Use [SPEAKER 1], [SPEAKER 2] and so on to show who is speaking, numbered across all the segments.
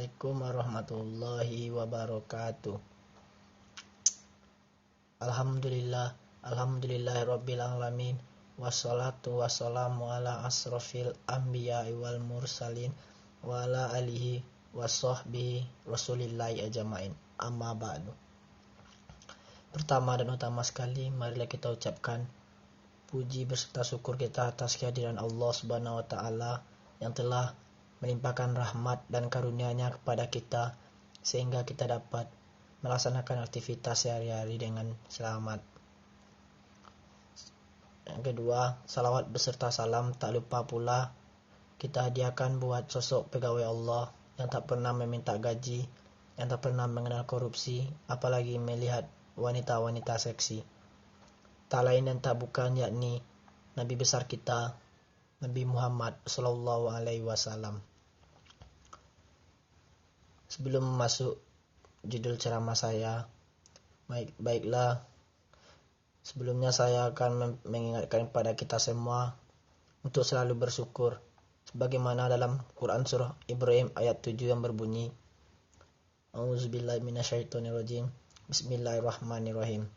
[SPEAKER 1] Assalamualaikum warahmatullahi wabarakatuh. Alhamdulillahirabbil alamin. Wassalatu wassalamu ala asrofil anbiya'i wal mursalin wa ala alihi wassohbihi rasulillahi ajmain. Amma ba'du. Pertama dan utama sekali, marilah kita ucapkan puji beserta syukur kita atas kehadiran Allah Subhanahu wa taala yang telah melimpahkan rahmat dan karunia-Nya kepada kita sehingga kita dapat melaksanakan aktivitas sehari-hari dengan selamat. Yang kedua, salawat beserta salam tak lupa pula kita hadiahkan buat sosok pegawai Allah yang tak pernah meminta gaji, yang tak pernah mengenal korupsi, apalagi melihat wanita-wanita seksi. Tak lain dan tak bukan yakni Nabi besar kita, Nabi Muhammad Sallallahu Alaihi Wasallam. Sebelum masuk judul ceramah saya, baiklah sebelumnya saya akan mengingatkan kepada kita semua untuk selalu bersyukur, sebagaimana dalam Quran surah Ibrahim ayat 7 yang berbunyi, A'udzubillahi minasyaitonirrajim, Bismillahirrahmanirrahim.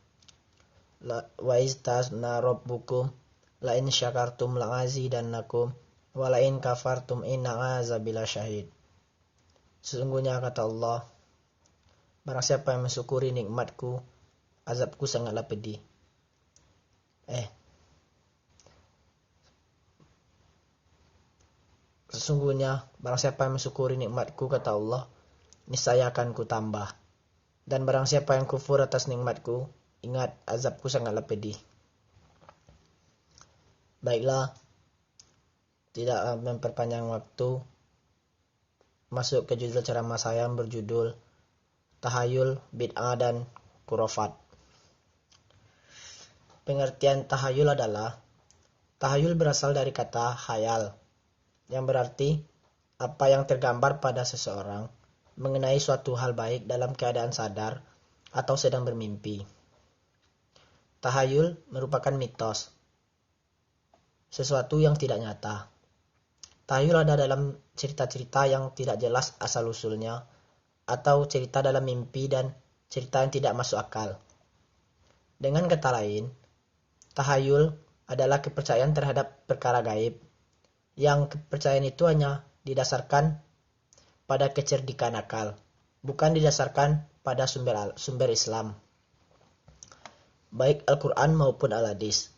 [SPEAKER 1] Wa istasna rabbukum la in syakartum la'azidannakum wa la in kafartum inna azabil syahid. Sesungguhnya kata Allah, barang siapa yang mensyukuri nikmatku, azabku sangatlah pedih. Sesungguhnya barang siapa yang mensyukuri nikmatku, kata Allah, niscaya akan kutambah. Dan barang siapa yang kufur atas nikmatku, ingat azabku sangatlah pedih. Baiklah, tidak memperpanjang waktu, masuk ke judul ceramah saya yang berjudul Tahayul, Bid'ah dan Khurafat. Pengertian tahayul adalah, tahayul berasal dari kata hayal, yang berarti apa yang tergambar pada seseorang mengenai suatu hal baik dalam keadaan sadar atau sedang bermimpi. Tahayul merupakan mitos, sesuatu yang tidak nyata. Tahayul ada dalam cerita-cerita yang tidak jelas asal-usulnya, atau cerita dalam mimpi dan cerita yang tidak masuk akal. Dengan kata lain, tahayul adalah kepercayaan terhadap perkara gaib, yang kepercayaan itu hanya didasarkan pada kecerdikan akal, bukan didasarkan pada sumber Islam, baik Al-Quran maupun Al-Hadis.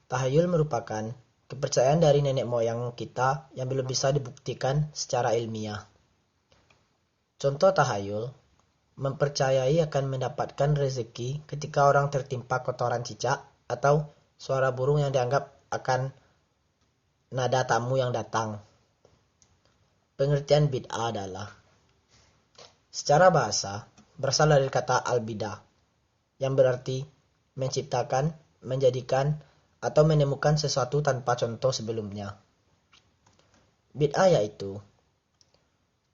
[SPEAKER 1] Tahayul merupakan kepercayaan dari nenek moyang kita yang belum bisa dibuktikan secara ilmiah. Contoh tahayul, mempercayai akan mendapatkan rezeki ketika orang tertimpa kotoran cicak atau suara burung yang dianggap akan nada tamu yang datang. Pengertian bid'ah adalah, secara bahasa, berasal dari kata al-bidah, yang berarti menciptakan, menjadikan, atau menemukan sesuatu tanpa contoh sebelumnya. Bid'ah yaitu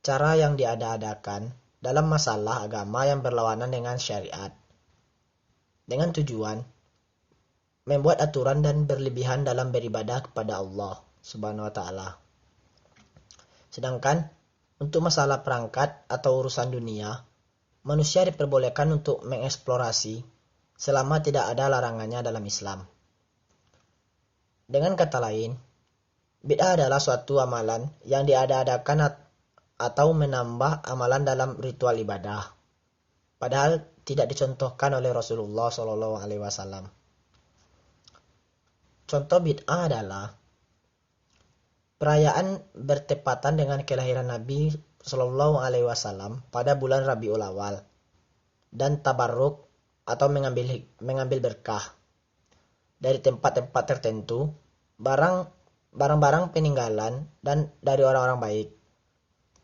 [SPEAKER 1] cara yang diada-adakan dalam masalah agama yang berlawanan dengan syariat, dengan tujuan membuat aturan dan berlebihan dalam beribadah kepada Allah Subhanahu wa taala. Sedangkan untuk masalah perangkat atau urusan dunia, manusia diperbolehkan untuk mengeksplorasi selama tidak ada larangannya dalam Islam. Dengan kata lain, bid'ah adalah suatu amalan yang diada-adakan atau menambah amalan dalam ritual ibadah, padahal tidak dicontohkan oleh Rasulullah SAW. Contoh bid'ah adalah perayaan bertepatan dengan kelahiran Nabi SAW pada bulan Rabiul Awal, dan tabarruk atau mengambil berkah dari tempat-tempat tertentu, barang-barang peninggalan dan dari orang-orang baik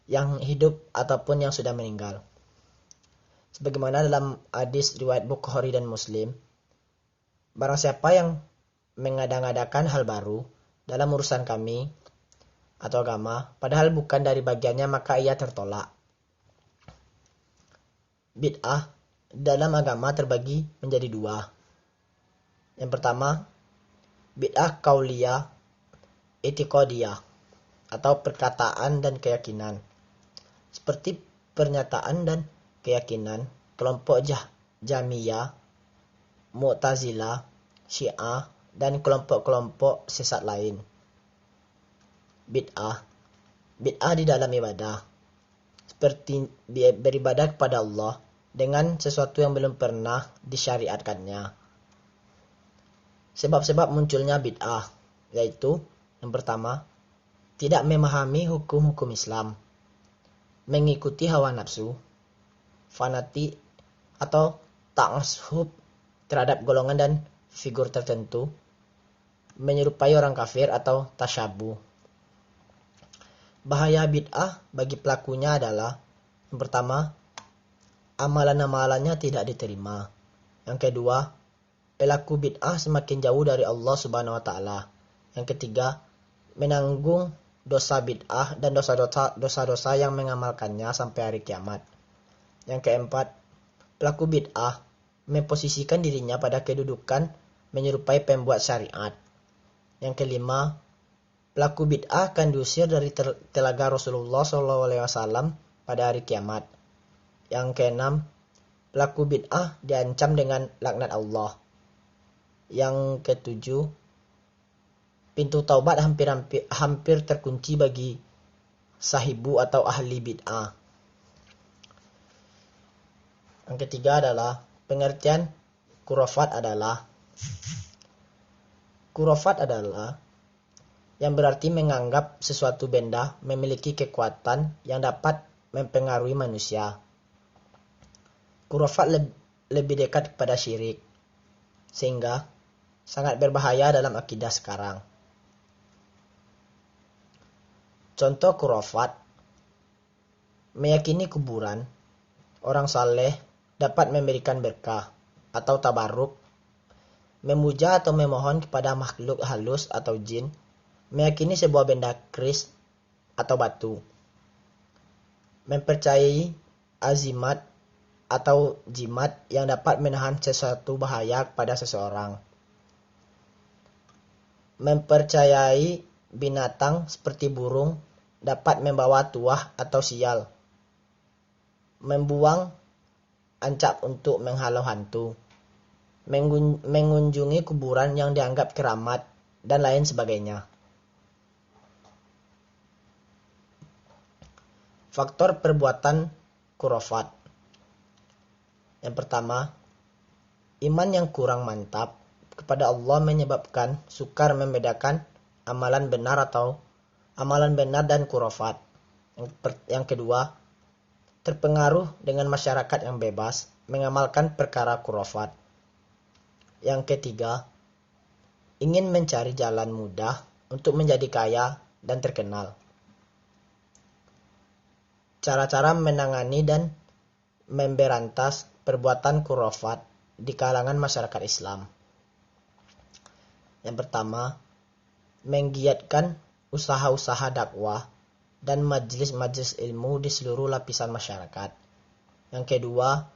[SPEAKER 1] yang hidup ataupun yang sudah meninggal. Sebagaimana dalam hadis riwayat Bukhari dan Muslim, barang siapa yang mengada-ngadakan hal baru dalam urusan kami atau agama, padahal bukan dari bagiannya, maka ia tertolak. Bid'ah dalam agama terbagi menjadi dua. Yang pertama, bid'ah qauliyah, i'tiqadiyah, atau perkataan dan keyakinan. seperti pernyataan dan keyakinan kelompok Jahmiyah, Mu'tazilah, Syiah, dan kelompok-kelompok sesat lain. Bid'ah di dalam ibadah, seperti beribadah kepada Allah dengan sesuatu yang belum pernah disyariatkannya. Sebab-sebab munculnya bid'ah, yaitu yang pertama, tidak memahami hukum-hukum Islam, mengikuti hawa nafsu, fanatik atau ta'assub terhadap golongan dan figur tertentu, menyerupai orang kafir atau tasyabuh. Bahaya bid'ah bagi pelakunya adalah, yang pertama, amalan-amalannya tidak diterima. Yang kedua, pelaku bid'ah semakin jauh dari Allah Subhanahu wa taala. Yang ketiga, menanggung dosa bid'ah dan dosa-dosa yang mengamalkannya sampai hari kiamat. Yang keempat, pelaku bid'ah memposisikan dirinya pada kedudukan menyerupai pembuat syariat. Yang kelima, pelaku bid'ah akan diusir dari telaga Rasulullah SAW pada hari kiamat. Yang keenam, pelaku bid'ah diancam dengan laknat Allah. Yang ketujuh, pintu taubat hampir terkunci bagi sahibu atau ahli bid'ah. Yang ketiga adalah pengertian khurafat adalah yang berarti menganggap sesuatu benda memiliki kekuatan yang dapat mempengaruhi manusia. Khurafat lebih dekat kepada syirik, sehingga sangat berbahaya dalam akidah sekarang. Contoh khurafat, meyakini kuburan orang saleh dapat memberikan berkah atau tabarruk, memuja atau memohon kepada makhluk halus atau jin, meyakini sebuah benda keris atau batu, mempercayai azimat atau jimat yang dapat menahan sesuatu bahaya kepada seseorang, mempercayai binatang seperti burung dapat membawa tuah atau sial, membuang ancak untuk menghalau hantu, mengunjungi kuburan yang dianggap keramat, dan lain sebagainya. Faktor perbuatan khurafat. Yang pertama, iman yang kurang mantap kepada Allah menyebabkan sukar membedakan amalan benar dan khurafat. Yang kedua, terpengaruh dengan masyarakat yang bebas mengamalkan perkara khurafat. Yang ketiga, ingin mencari jalan mudah untuk menjadi kaya dan terkenal. Cara-cara menangani dan memberantas perbuatan khurafat di kalangan masyarakat Islam. Yang pertama, menggiatkan usaha-usaha dakwah dan majelis-majelis ilmu di seluruh lapisan masyarakat. Yang kedua,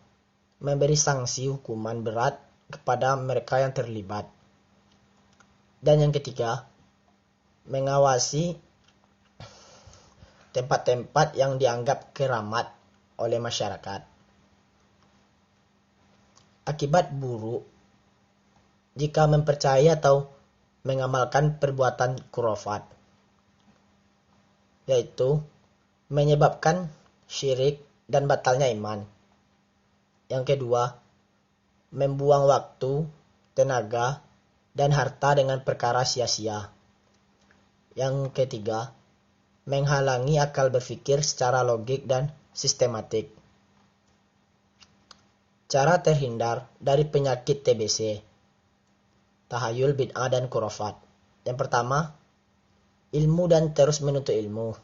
[SPEAKER 1] memberi sanksi hukuman berat kepada mereka yang terlibat. Dan yang ketiga, mengawasi tempat-tempat yang dianggap keramat oleh masyarakat. Akibat buruk jika mempercayai atau mengamalkan perbuatan khurafat, yaitu menyebabkan syirik dan batalnya iman. Yang kedua, membuang waktu, tenaga, dan harta dengan perkara sia-sia. Yang ketiga, menghalangi akal berpikir secara logik dan sistematik. Cara terhindar dari penyakit TBC, tahayul, bid'ah, dan khurafat. Yang pertama, ilmu dan terus menuntut ilmu.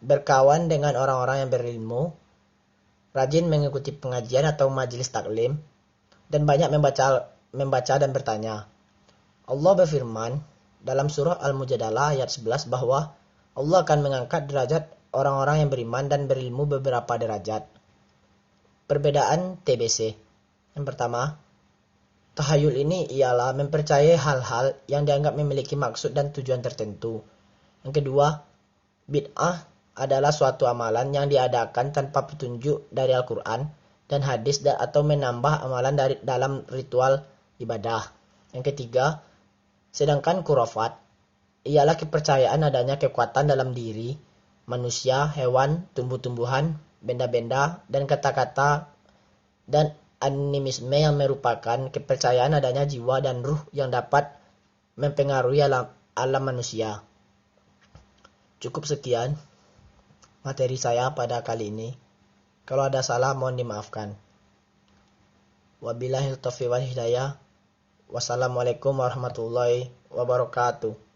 [SPEAKER 1] Berkawan dengan orang-orang yang berilmu, rajin mengikuti pengajian atau majelis taklim, dan banyak membaca dan bertanya. Allah berfirman dalam surah Al-Mujadalah ayat 11 bahwa Allah akan mengangkat derajat orang-orang yang beriman dan berilmu beberapa derajat. Perbedaan TBC. Yang pertama, tahayul ini ialah mempercayai hal-hal yang dianggap memiliki maksud dan tujuan tertentu. Yang kedua, bid'ah adalah suatu amalan yang diadakan tanpa petunjuk dari Al-Quran dan hadis atau menambah amalan dalam ritual ibadah. Yang ketiga, sedangkan khurafat ialah kepercayaan adanya kekuatan dalam diri manusia, hewan, tumbuh-tumbuhan, benda-benda, dan kata-kata, dan animisme yang merupakan kepercayaan adanya jiwa dan ruh yang dapat mempengaruhi alam manusia. Cukup sekian materi saya pada kali ini. Kalau ada salah mohon dimaafkan. Wabillahi taufiq wal hidayah. Wassalamualaikum warahmatullahi wabarakatuh.